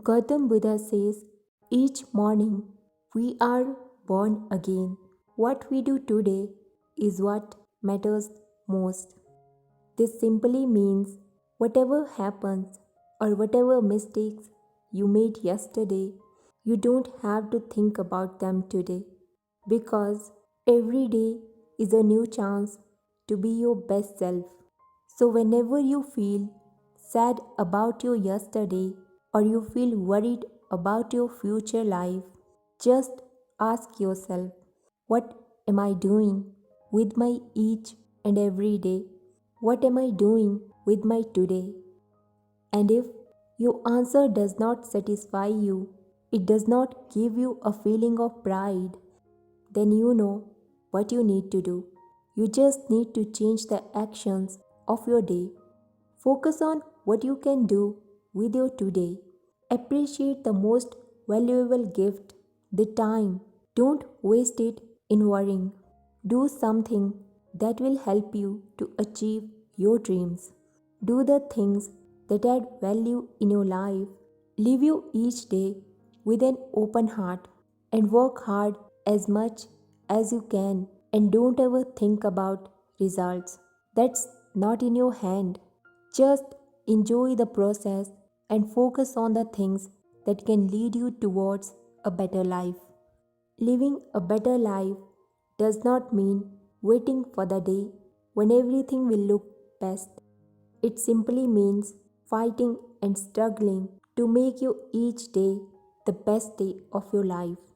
Gautam Buddha says, each morning we are born again. What we do today is what matters most. This simply means whatever happens or whatever mistakes you made yesterday, you don't have to think about them today because every day is a new chance to be your best self. So, whenever you feel sad about your yesterday or you feel worried about your future life, just ask yourself, what am I doing with my each and every day? What am I doing with my today? And if your answer does not satisfy you, it does not give you a feeling of pride, then you know what you need to do. You just need to change the actions of your day. Focus on what you can do with your today. Appreciate the most valuable gift, the time. Don't waste it in worrying. Do something that will help you to achieve your dreams. Do the things that add value in your life. Live you each day with an open heart and work hard as much as you can and don't ever think about results. That's not in your hand. Just enjoy the process and focus on the things that can lead you towards a better life. Living a better life does not mean waiting for the day when everything will look best. It simply means fighting and struggling to make you each day the best day of your life.